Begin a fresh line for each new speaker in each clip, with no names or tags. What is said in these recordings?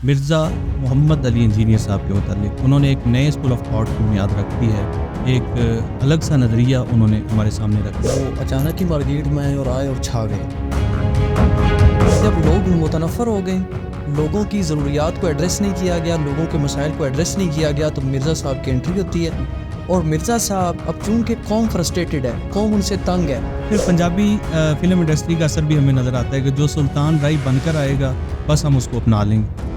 مرزا محمد علی engineer صاحب کے متعلق انہوں نے ایک نئے اسکول آف تھاٹ کی بنیاد رکھ دی ہے. ایک الگ سا نظریہ انہوں نے ہمارے سامنے رکھ دیا.
وہ اچانک ہی مارکیٹ میں آئے اور آئے اور چھا گئے. جب لوگ متنفر ہو گئے، لوگوں کی ضروریات کو ایڈریس نہیں کیا گیا، لوگوں کے مسائل کو ایڈریس نہیں کیا گیا، تو مرزا صاحب کی انٹری ہوتی ہے. اور مرزا صاحب اب چونکہ قوم فرسٹریٹڈ ہے، قوم ان سے تنگ ہے.
پھر پنجابی فلم انڈسٹری کا اثر بھی ہمیں نظر آتا ہے کہ جو سلطان رائی بن کر آئے گا بس ہم اس کو اپنا لیں گے.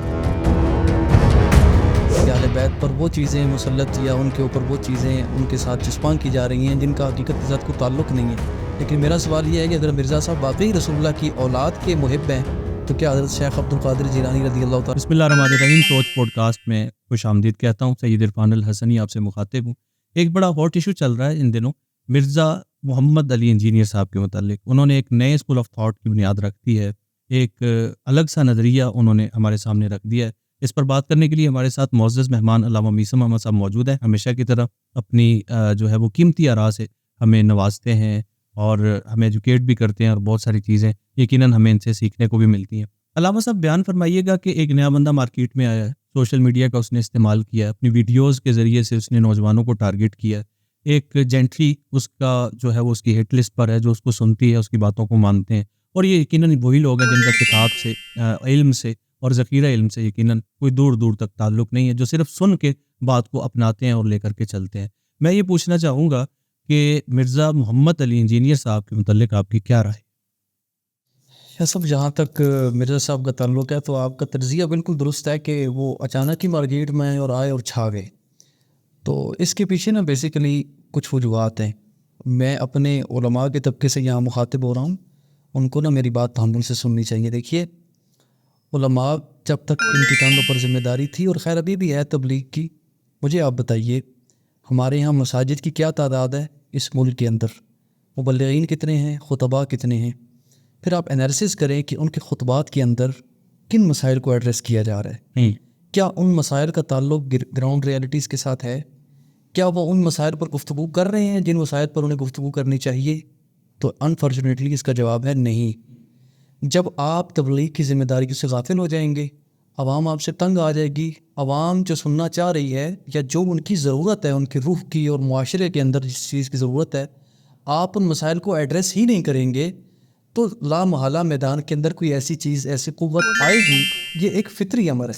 اہل بیت پر وہ چیزیں مسلط یا ان کے اوپر وہ چیزیں ان کے ساتھ چسپاں کی جا رہی ہیں جن کا حقیقت کے ساتھ کوئی تعلق نہیں ہے. لیکن میرا سوال یہ ہے کہ اگر مرزا صاحب واقعی رسول اللہ کی اولاد کے محب ہیں تو کیا حضرت شیخ عبد القادر جیلانی رضی اللہ تعالیٰ.
بسم اللہ الرحمن الرحیم. سوچ پوڈ کاسٹ میں خوش آمدید کہتا ہوں. سید عرفان الحسنی آپ سے مخاطب ہوں. ایک بڑا ہاٹ ایشو چل رہا ہے ان دنوں مرزا محمد علی انجینئر صاحب کے متعلق. انہوں نے ایک نئے اسکول آف تھاٹ کی بنیاد رکھ دی ہے. ایک الگ سا نظریہ انہوں نے ہمارے سامنے رکھ دیا ہے. اس پر بات کرنے کے لیے ہمارے ساتھ معزز مہمان علامہ میثم احمد صاحب موجود ہیں. ہمیشہ کی طرح اپنی جو ہے وہ قیمتی آراء سے ہمیں نوازتے ہیں اور ہمیں ایجوکیٹ بھی کرتے ہیں اور بہت ساری چیزیں یقیناً ہمیں ان سے سیکھنے کو بھی ملتی ہیں. علامہ صاحب بیان فرمائیے گا کہ ایک نیا بندہ مارکیٹ میں آیا ہے، سوشل میڈیا کا اس نے استعمال کیا ہے، اپنی ویڈیوز کے ذریعے سے اس نے نوجوانوں کو ٹارگٹ کیا ہے. ایک جینٹری اس کا جو ہے وہ اس کی ہٹ لسٹ پر ہے، جو اس کو سنتی ہے، اس کی باتوں کو مانتے ہیں. اور یہ یقیناً وہی لوگ ہیں جن کا کتاب سے علم سے اور ذخیرہ علم سے یقیناً کوئی دور دور تک تعلق نہیں ہے، جو صرف سن کے بات کو اپناتے ہیں اور لے کر کے چلتے ہیں. میں یہ پوچھنا چاہوں گا کہ مرزا محمد علی انجینئر صاحب کے متعلق آپ کی کیا رائے؟
سب جہاں تک مرزا صاحب کا تعلق ہے تو آپ کا تجزیہ بالکل درست ہے کہ وہ اچانک ہی مارکیٹ میں آئے اور آئے اور چھا گئے. تو اس کے پیچھے نا بیسیکلی کچھ وجوہات ہیں. میں اپنے علماء کے طبقے سے یہاں مخاطب ہو رہا ہوں، ان کو نا میری بات تحمل سے سننی چاہیے. دیکھیے، علماء جب تک ان کی کاندھوں پر ذمہ داری تھی اور خیر ابھی بھی ہے تبلیغ کی. مجھے آپ بتائیے ہمارے یہاں مساجد کی کیا تعداد ہے اس ملک کے اندر؟ مبلغین کتنے ہیں؟ خطباء کتنے ہیں؟ پھر آپ انالیسس کریں کہ ان کے خطبات کے اندر کن مسائل کو ایڈریس کیا جا رہا ہے. کیا ان مسائل کا تعلق گراؤنڈ ریالٹیز کے ساتھ ہے؟ کیا وہ ان مسائل پر گفتگو کر رہے ہیں جن مسائل پر انہیں گفتگو کرنی چاہیے؟ تو انفارچونیٹلی اس کا جواب ہے نہیں. جب آپ تبلیغ کی ذمہ داری سے غافل ہو جائیں گے، عوام آپ سے تنگ آ جائے گی. عوام جو سننا چاہ رہی ہے یا جو ان کی ضرورت ہے، ان کی روح کی اور معاشرے کے اندر جس چیز کی ضرورت ہے، آپ ان مسائل کو ایڈریس ہی نہیں کریں گے تو لا محالہ میدان کے اندر کوئی ایسی چیز، ایسی قوت آئے گی. یہ ایک فطری امر ہے.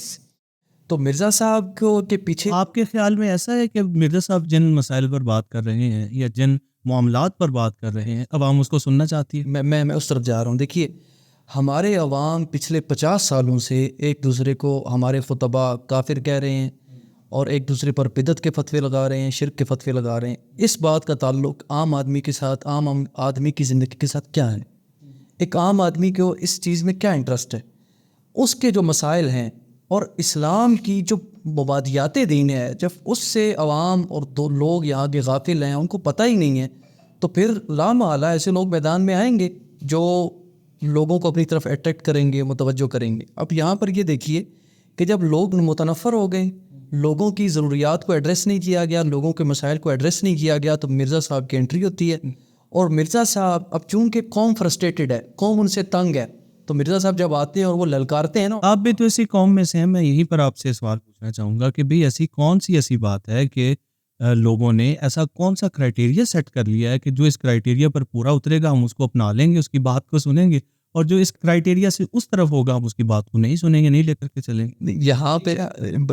تو مرزا صاحب کو کے پیچھے
آپ کے خیال میں ایسا ہے کہ مرزا صاحب جن مسائل پر بات کر رہے ہیں یا جن معاملات پر بات کر رہے ہیں عوام اس کو سننا چاہتی ہے؟
میں اس طرف جا رہا ہوں. دیکھیے، ہمارے عوام پچھلے 50 سالوں سے ایک دوسرے کو ہمارے خطباء کافر کہہ رہے ہیں اور ایک دوسرے پر بدعت کے فتوے لگا رہے ہیں، شرک کے فتوے لگا رہے ہیں. اس بات کا تعلق عام آدمی کے ساتھ، عام آدمی کی زندگی کے ساتھ کیا ہے؟ ایک عام آدمی کو اس چیز میں کیا انٹرسٹ ہے؟ اس کے جو مسائل ہیں اور اسلام کی جو مبادیات دین ہے، جب اس سے عوام اور دو لوگ یہاں کے غافل ہیں، ان کو پتہ ہی نہیں ہے، تو پھر لا محالہ ایسے لوگ میدان میں آئیں گے جو لوگوں کو اپنی طرف اٹریکٹ کریں گے، متوجہ کریں گے. اب یہاں پر یہ دیکھیے کہ جب لوگ متنفر ہو گئے، لوگوں کی ضروریات کو ایڈریس نہیں کیا گیا، لوگوں کے مسائل کو ایڈریس نہیں کیا گیا، تو مرزا صاحب کی انٹری ہوتی ہے. اور مرزا صاحب اب چونکہ قوم فرسٹریٹڈ ہے، قوم ان سے تنگ ہے، تو مرزا صاحب جب آتے ہیں اور وہ للکارتے ہیں نا.
آپ بھی تو اسی قوم میں سے ہیں. میں یہیں پر آپ سے سوال پوچھنا چاہوں گا کہ بھئی ایسی کون سی ایسی بات ہے کہ لوگوں نے ایسا کون سا کرائیٹیریا سیٹ کر لیا ہے کہ جو اس کرائیٹیریا پر پورا اترے گا ہم اس کو اپنا لیں گے، اس کی بات کو سنیں گے، اور جو اس کرائیٹیریا سے اس طرف ہوگا ہم اس کی بات کو نہیں سنیں گے، نہیں لے کر کے چلیں گے.
یہاں پہ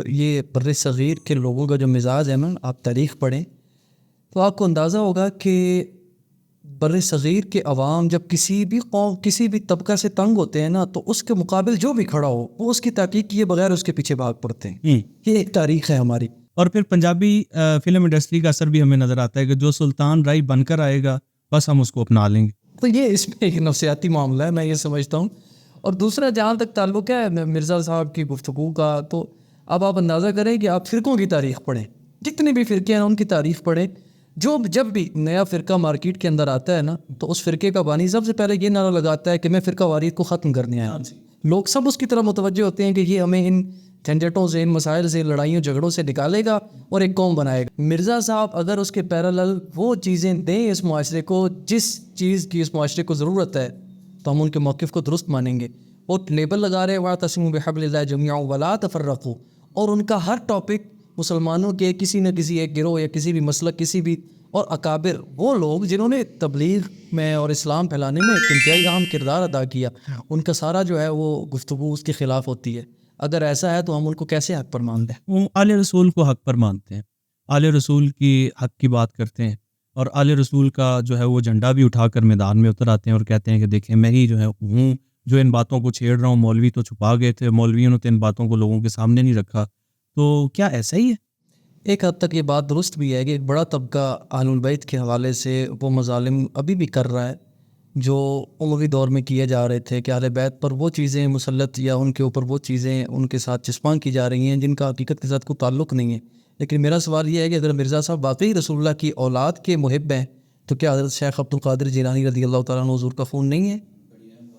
یہ بر صغیر کے لوگوں کا جو مزاج ہے نا، آپ تاریخ پڑھیں تو آپ کو اندازہ ہوگا کہ بر صغیر کے عوام جب کسی بھی قوم، کسی بھی طبقہ سے تنگ ہوتے ہیں نا، تو اس کے مقابل جو بھی کھڑا ہو وہ اس کی تحقیق کیے بغیر اس کے پیچھے بھاگ پڑتے ہیں. یہ ایک تاریخ ہے ہماری.
اور پھر پنجابی فلم انڈسٹری کا اثر بھی ہمیں نظر آتا ہے کہ جو سلطان رائی بن کر آئے گا بس ہم اس کو اپنا لیں گے.
تو یہ اس میں ایک نفسیاتی معاملہ ہے، میں یہ سمجھتا ہوں. اور دوسرا جہاں تک تعلق ہے مرزا صاحب کی گفتگو کا، تو اب آپ اندازہ کریں کہ آپ فرقوں کی تاریخ پڑھیں، جتنے بھی فرقے ہیں ان کی تاریخ پڑھیں. جب بھی نیا فرقہ مارکیٹ کے اندر آتا ہے نا، تو اس فرقے کا بانی سب سے پہلے یہ نعرہ لگاتا ہے کہ میں فرقہ واریت کو ختم کرنے آیا. لوگ سب اس کی طرف متوجہ ہوتے ہیں کہ یہ ہمیں ان جھنجھٹوں سے، ان مسائل سے، لڑائیوں جھگڑوں سے نکالے گا اور ایک قوم بنائے گا. مرزا صاحب اگر اس کے پیرالل وہ چیزیں دیں اس معاشرے کو جس چیز کی اس معاشرے کو ضرورت ہے، تو ہم ان کے موقف کو درست مانیں گے. وہ لیبل لگا رہے واعتصموا بحبل اللہ جميعا ولا تفرقوا، اور ان کا ہر ٹاپک مسلمانوں کے کسی نہ کسی ایک گروہ یا کسی بھی مسلک کسی بھی، اور اکابر وہ لوگ جنہوں نے تبلیغ میں اور اسلام پھیلانے میں ایک انتہائی اہم کردار ادا کیا، ان کا سارا جو ہے وہ گفتگو اس کے خلاف ہوتی ہے. اگر ایسا ہے تو ہم ان کو کیسے حق پر مانتے ہیں؟
وہ آل رسول کو حق پر مانتے ہیں، آل رسول کی حق کی بات کرتے ہیں، اور آل رسول کا جو ہے وہ جھنڈا بھی اٹھا کر میدان میں اتر آتے ہیں اور کہتے ہیں کہ دیکھیں میں ہی جو ہے ہوں جو ان باتوں کو چھیڑ رہا ہوں. مولوی تو چھپا گئے تھے، مولویوں نے تو ان باتوں کو لوگوں کے سامنے نہیں رکھا. تو کیا ایسا ہی ہے؟
ایک حد تک یہ بات درست بھی ہے کہ ایک بڑا طبقہ اہل البیت کے حوالے سے وہ مظالم ابھی بھی کر رہا ہے جو اموی دور میں کیے جا رہے تھے، کہ اہل بیت پر وہ چیزیں مسلط یا ان کے اوپر وہ چیزیں ان کے ساتھ چسپاں کی جا رہی ہیں جن کا حقیقت کے ساتھ کوئی تعلق نہیں ہے. لیکن میرا سوال یہ ہے کہ اگر مرزا صاحب واقعی رسول اللہ کی اولاد کے محب ہیں تو کیا حضرت شیخ عبد القادر جیلانی رضی اللہ تعالیٰ عنہ حضور کا خون نہیں ہے؟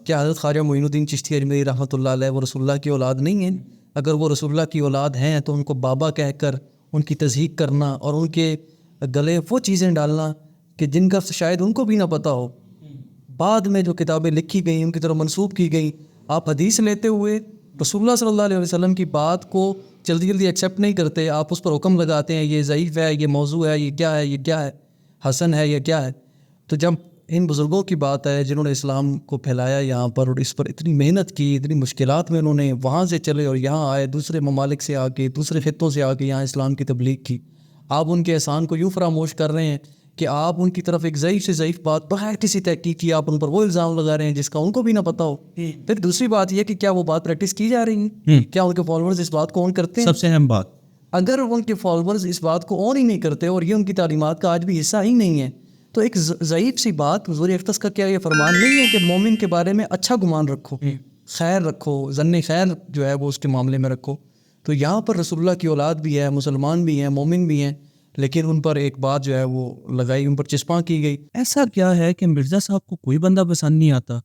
کیا حضرت خواجہ معین الدین چشتی اجمیری رحمۃ اللہ علیہ وہ رسول اللہ کی اولاد نہیں ہیں؟ اگر وہ رسول اللہ کی اولاد ہیں تو ان کو بابا کہہ کر ان کی تصدیق کرنا اور ان کے گلے وہ چیزیں ڈالنا کہ جن کا شاید ان کو بھی نہ پتہ ہو، بعد میں جو کتابیں لکھی گئیں ان کی طرف منسوب کی گئیں، آپ حدیث لیتے ہوئے رسول اللہ صلی اللہ علیہ وسلم کی بات کو جلدی جلدی ایکسیپٹ نہیں کرتے، آپ اس پر حکم لگاتے ہیں یہ ضعیف ہے، یہ موضوع ہے، یہ کیا ہے، یہ کیا ہے، حسن ہے، یہ کیا ہے. تو جب ان بزرگوں کی بات ہے جنہوں نے اسلام کو پھیلایا یہاں پر اور اس پر اتنی محنت کی، اتنی مشکلات میں انہوں نے وہاں سے چلے اور یہاں آئے، دوسرے ممالک سے آ کے دوسرے خطوں سے آ کے یہاں اسلام کی تبلیغ کی، آپ ان کے احسان کو یوں فراموش کر رہے ہیں کہ آپ ان کی طرف ایک ضعیف سے ضعیف بات بغیر کسی تحقیق کی آپ ان پر وہ الزام لگا رہے ہیں جس کا ان کو بھی نہ پتہ ہو. پھر دوسری بات یہ کہ کیا وہ بات پریکٹس کی جا رہی ہے؟ کیا ان کے فالوورز اس بات کو اون کرتے ہیں؟
سب سے اہم بات،
اگر ان کے فالوورز اس بات کو اون ہی نہیں کرتے اور یہ ان کی تعلیمات کا آج بھی حصہ ہی نہیں ہے تو ایک ضعیف سی بات حضور اقدس کا کیا یہ فرمان نہیں ہے کہ مومن کے بارے میں اچھا گمان رکھو، خیر رکھو، ظن خیر جو ہے وہ اس کے معاملے میں رکھو. تو یہاں پر رسول اللہ کی اولاد بھی ہے، مسلمان بھی ہیں، مومن بھی ہیں، لیکن ان پر ایک بات جو ہے وہ لگائی، ان پر چسپاں کی گئی.
ایسا کیا ہے کہ مرزا صاحب کو کوئی بندہ پسند نہیں آتا؟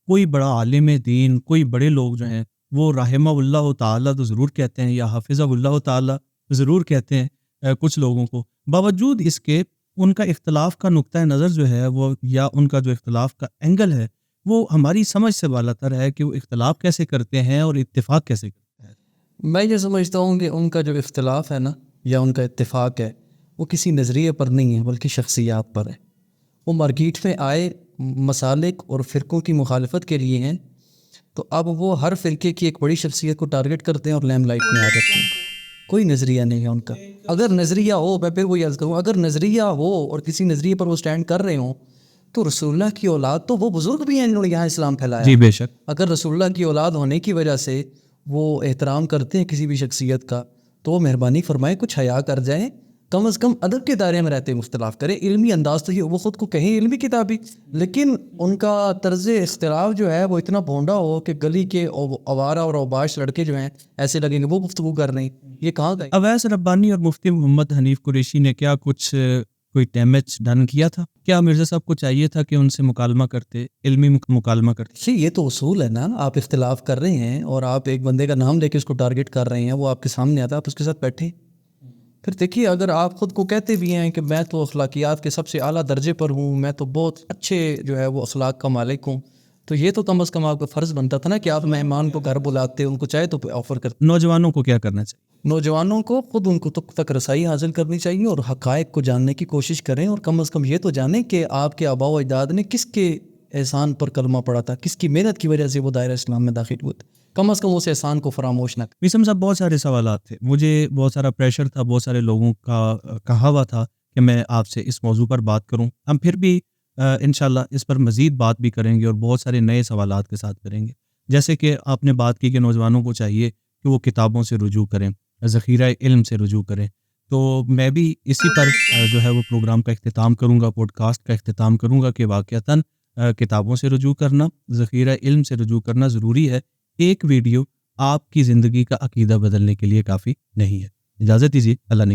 کوئی بڑا عالم دین، کوئی بڑے لوگ جو ہیں وہ رحمہ اللہ تعالیٰ تو ضرور کہتے ہیں یا حافظہ اللہ تعالیٰ ضرور کہتے ہیں کچھ لوگوں کو، باوجود اس کے ان کا اختلاف کا نقطہ نظر جو ہے وہ یا ان کا جو اختلاف کا اینگل ہے وہ ہماری سمجھ سے بالا تر ہے کہ وہ اختلاف کیسے کرتے ہیں اور اتفاق کیسے کرتے ہیں.
میں یہ سمجھتا ہوں کہ ان کا جو اختلاف ہے نا یا ان کا اتفاق ہے وہ کسی نظریے پر نہیں ہے بلکہ شخصیات پر ہے. وہ مارکیٹ میں آئے مسالک اور فرقوں کی مخالفت کے لیے ہیں، تو اب وہ ہر فرقے کی ایک بڑی شخصیت کو ٹارگٹ کرتے ہیں اور لیم لائٹ میں آ جاتے ہیں. کوئی نظریہ نہیں ہے ان کا. اگر نظریہ ہو، میں پھر وہی عرض کروں، اگر نظریہ ہو اور کسی نظریے پر وہ سٹینڈ کر رہے ہوں تو رسول اللہ کی اولاد تو وہ بزرگ بھی ہیں جنہوں نے یہاں اسلام پھیلایا.
جی بے شک.
اگر رسول اللہ کی اولاد ہونے کی وجہ سے وہ احترام کرتے ہیں کسی بھی شخصیت کا تو وہ مہربانی فرمائے کچھ حیا کر جائیں، کم از کم ادب کے دائرے میں رہتے مختلف کریں. علمی انداز تو یہ وہ خود کو کہیں علمی کتابی، لیکن ان کا طرز اختلاف جو ہے وہ اتنا بھونڈا ہو کہ گلی کے آوارہ اور اوباش لڑکے جو ہیں ایسے لگیں گے وہ گفتگو کر رہے ہیں. یہ کہاں گئے؟
اویس ربانی اور مفتی محمد حنیف قریشی نے کیا کچھ کوئی ڈیمیج ڈن کیا تھا؟ کیا مرزا صاحب کو چاہیے تھا کہ ان سے مکالمہ کرتے، علمی مکالمہ کرتے؟
جی یہ تو اصول ہے نا، آپ اختلاف کر رہے ہیں اور آپ ایک بندے کا نام لے کے اس کو ٹارگٹ کر رہے ہیں، وہ آپ کے سامنے آتا ہے، آپ اس کے ساتھ بیٹھیں. پھر دیکھیے اگر آپ خود کو کہتے بھی ہیں کہ میں تو اخلاقیات کے سب سے اعلیٰ درجے پر ہوں، میں تو بہت اچھے جو ہے وہ اخلاق کا مالک ہوں، تو یہ تو کم از کم آپ کا فرض بنتا تھا نا کہ آپ مہمان کو گھر بلاتے، ان کو چاہے تو آفر کرتے.
نوجوانوں کو کیا کرنا چاہیے؟
نوجوانوں کو خود ان کو تک رسائی حاصل کرنی چاہیے اور حقائق کو جاننے کی کوشش کریں، اور کم از کم یہ تو جانیں کہ آپ کے آباء و اجداد نے کس کے احسان پر کلمہ پڑھا تھا، کس کی محنت کی وجہ سے وہ دائرہ اسلام میں داخل ہوئے تھے. کم از کم اس احسان کو فراموش نہ کریں.
وسم صاحب بہت سارے سوالات تھے، مجھے بہت سارا پریشر تھا، بہت سارے لوگوں کا کہا ہوا تھا کہ میں آپ سے اس موضوع پر بات کروں. ہم پھر بھی انشاءاللہ اس پر مزید بات بھی کریں گے اور بہت سارے نئے سوالات کے ساتھ کریں گے. جیسے کہ آپ نے بات کی کہ نوجوانوں کو چاہیے کہ وہ کتابوں سے رجوع کریں، ذخیرہ علم سے رجوع کریں، تو میں بھی اسی پر جو ہے وہ پروگرام کا اختتام کروں گا، پوڈ کاسٹ کا اختتام کروں گا کہ واقعتاً کتابوں سے رجوع کرنا، ذخیرہ علم سے رجوع کرنا ضروری ہے. ایک ویڈیو آپ کی زندگی کا عقیدہ بدلنے کے لیے کافی نہیں ہے. اجازت دیجیے، اللہ نے